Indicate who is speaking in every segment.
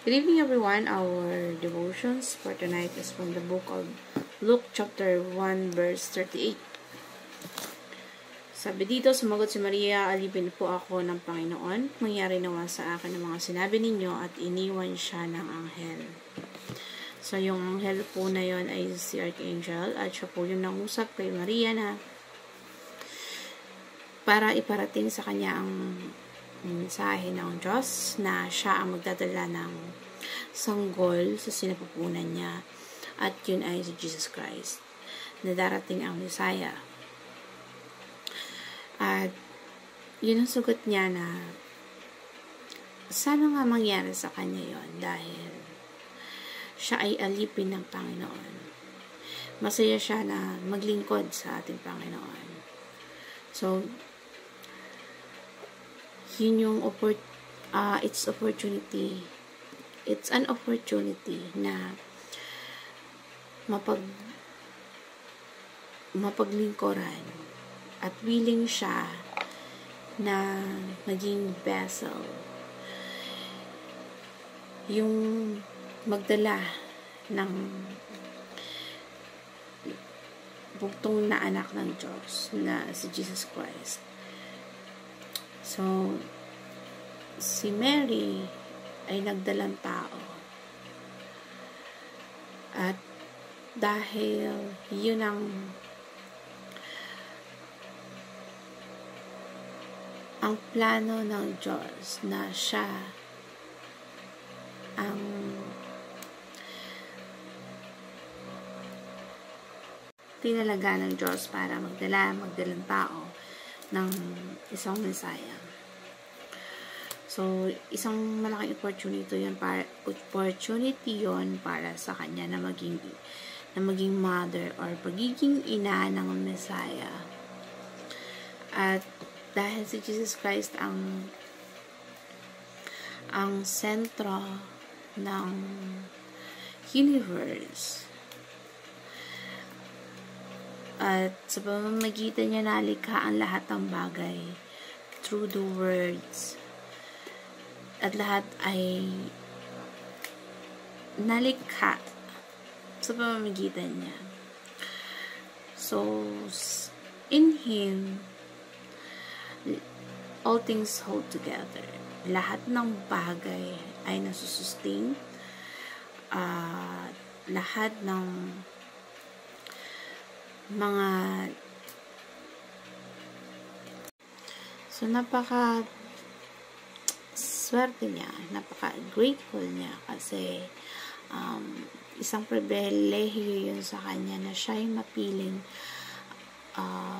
Speaker 1: Good evening, everyone. Our devotions for tonight is from the book of Luke chapter 1 verse 38. Sabi dito, sumagot si Maria, "Alipin po ako ng Panginoon. Mangyari nawa sa akin ang mga sinabi ninyo," at iniwan siya ng anghel. So, yung anghel po na yon ay si Archangel at siya po yung nangusap kay Maria na para iparating sa kanya ang mensahe ng Diyos na siya ang magdadala ng sanggol sa sinapupunan niya, at yun ay si Jesus Christ na darating ang Messiah. At yun ang sagot niya na sana nga mangyari sa kanya yon dahil siya ay alipin ng Panginoon. Masaya siya na maglingkod sa ating Panginoon. So, yun yung it's an opportunity na mapaglingkuran at willing siya na maging vessel, yung magdala ng bugtong na anak ng Diyos na si Jesus Christ. So, si Mary ay nagdalang tao. At dahil yun ang plano ng Diyos na siya ang tinalaga ng Diyos para magdalang tao ng isang Messiah. So, isang malaking opportunity yon para sa kanya na maging mother or pagiging ina ng Messiah. At dahil si Jesus Christ ang sentro ng universe, at sa pamamagitan niya nalikha ang lahat ng bagay through the words, at lahat ay nalikha sa pamamagitan niya. So, in Him, all things hold together. Lahat ng bagay ay nasusustain. Lahat ng mga napaka swerte niya, napaka grateful niya kasi isang pribilehiyo yun sa kanya na siya ay mapiling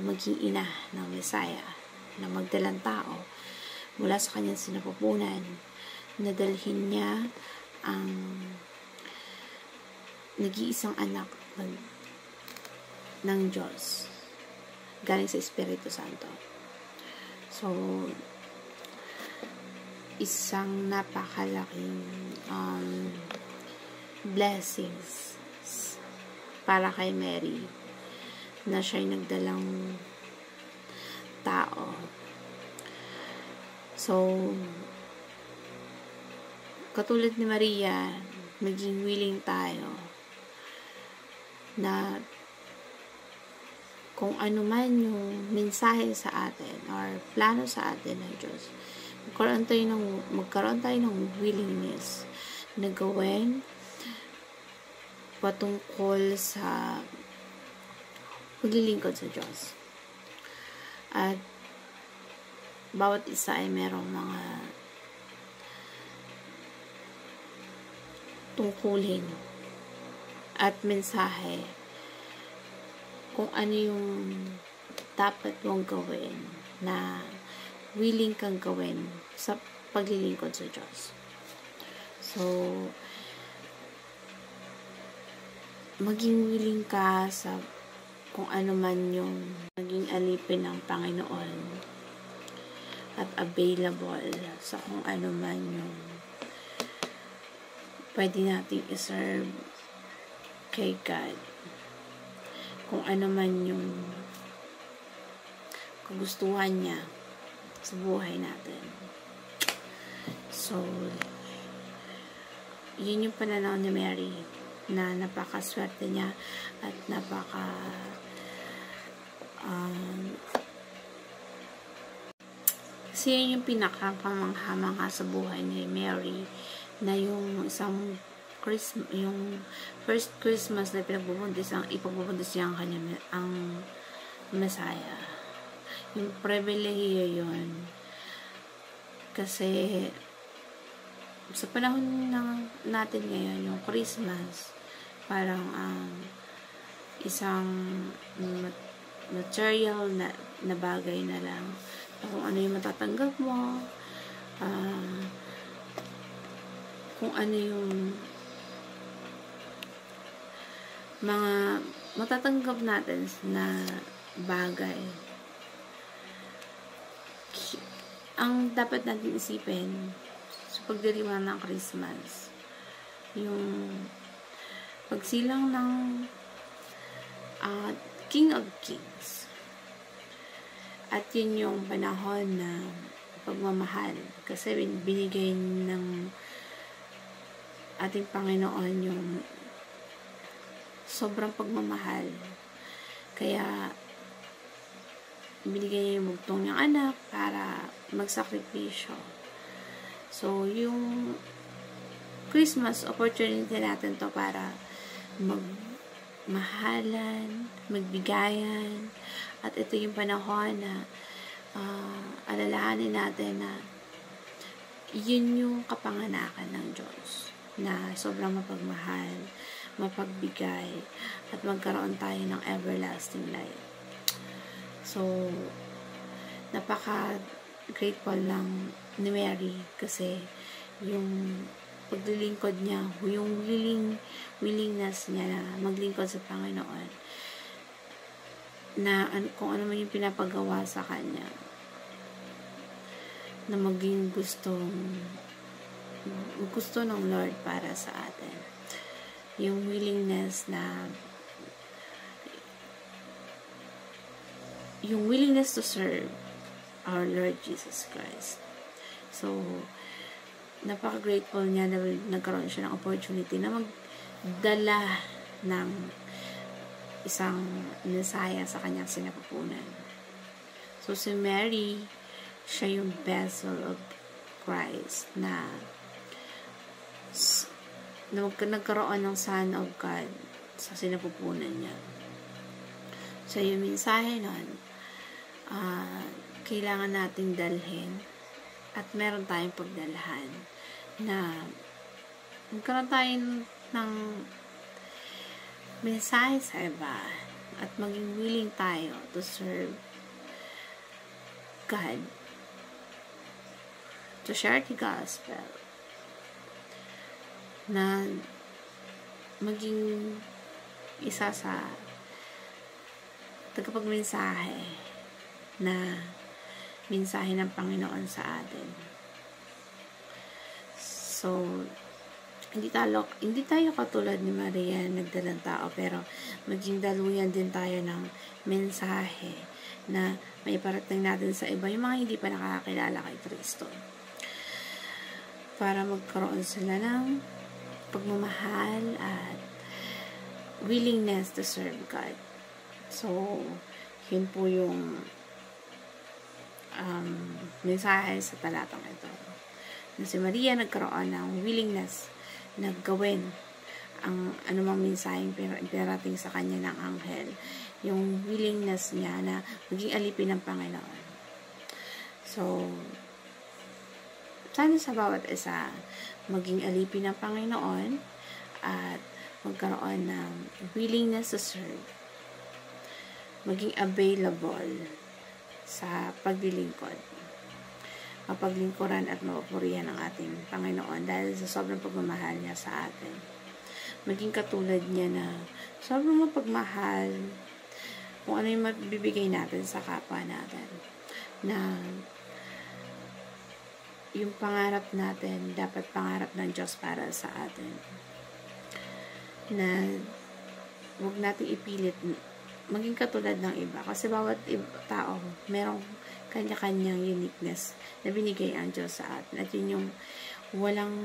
Speaker 1: maging ina ng Messiah, na magdalang tao mula sa kanyang sinapupunan, nadalhin niya ang nag-iisang anak ng Diyos galing sa Espiritu Santo. So, isang napakalaking blessings para kay Mary na siya'y nagdalang tao. So, katulad ni Maria, maging willing tayo na kung ano man yung mensahe sa atin or plano sa atin ng Diyos, magkaroon tayo ng willingness na gawin patungkol sa paglilingkod sa Diyos. At bawat isa ay merong mga tungkulin at mensahe kung ano yung dapat mong gawin, na willing kang gawin sa paglilingkod sa Diyos. So, maging willing ka sa kung ano man yung maging alipin ng Panginoon at available sa kung ano man yung pwede natin iserve kay God. Kung ano man yung kagustuhan niya sa buhay natin. So, yun yung pananaw ni Mary na napakaswerte niya at kasi yun yung pinakakamangha-mangha sa buhay ni Mary, na yung isang yung first Christmas na ipagbubuntis niya ang Messiah. Yung pribilehiyo yun. Kasi sa panahon natin ngayon, yung Christmas parang isang material na bagay na lang, kung ano yung matatanggap mo, kung ano yung mga matatanggap natin na bagay. Ang dapat natin isipin sa pagdiriwang ng Christmas, yung pagsilang ng King of Kings. At yun yung panahon na pagmamahal, kasi binigay ng ating Panginoon yung sobrang pagmamahal. Kaya binigay niya yung bugtong niyang anak para magsakripisyo. So, yung Christmas, opportunity natin to para magmahalan, magbigayan, at ito yung panahon na alalahanin natin na yun yung kapanganakan ng Diyos, na sobrang mapagmahal, mapagbigay, at magkaroon tayo ng everlasting life. So, napaka-grateful lang ni Mary kasi yung paglilingkod niya, yung willingness niya na maglingkod sa Panginoon, na kung ano man yung pinapagawa sa kanya, na maging gusto ng Lord para sa atin. Yung willingness to serve our Lord Jesus Christ. So, napaka-grateful niya na nagkaroon siya ng opportunity na magdala ng isang Messiah sa kanyang sinapupunan. So, si Mary, siya yung vessel of Christ na nagkaroon ng Son of God sa sinapupunan niya. So, yung mensahe nun, kailangan nating dalhin at meron tayong pagdalhan na magkaroon tayo ng mensahe sa iba at maging willing tayo to serve God, to share the gospel, na maging isa sa tagapagmensahe na mensahe ng Panginoon sa atin. So, hindi tayo katulad ni Maria nagdalang tao, pero maging daluyan din tayo ng mensahe na may parating natin sa iba, yung mga hindi pa nakakakilala kay Kristo, para magkaroon sila ng pagmamahal at willingness to serve God. So, yun po yung mensahe sa talatang ito, na si Maria nagkaroon ng willingness na gawin ang anumang mensaheng pinarating sa kanya ng anghel, yung willingness niya na maging alipin ng Panginoon. So, sana sa bawat isa maging alipin ng Panginoon at magkaroon ng willingness to serve, maging available sa paglilingkod, mapaglingkuran at mapapurihan ng ating Panginoon dahil sa sobrang pagmamahal niya sa atin. Maging katulad niya na sobrang mapagmahal kung ano yung mabibigay natin sa kapwa natin, na yung pangarap natin dapat pangarap ng Diyos para sa atin, na huwag natin ipilit maging katulad ng iba, kasi bawat tao merong kanya-kanyang uniqueness na binigay ang Diyos sa atin, at yun yung walang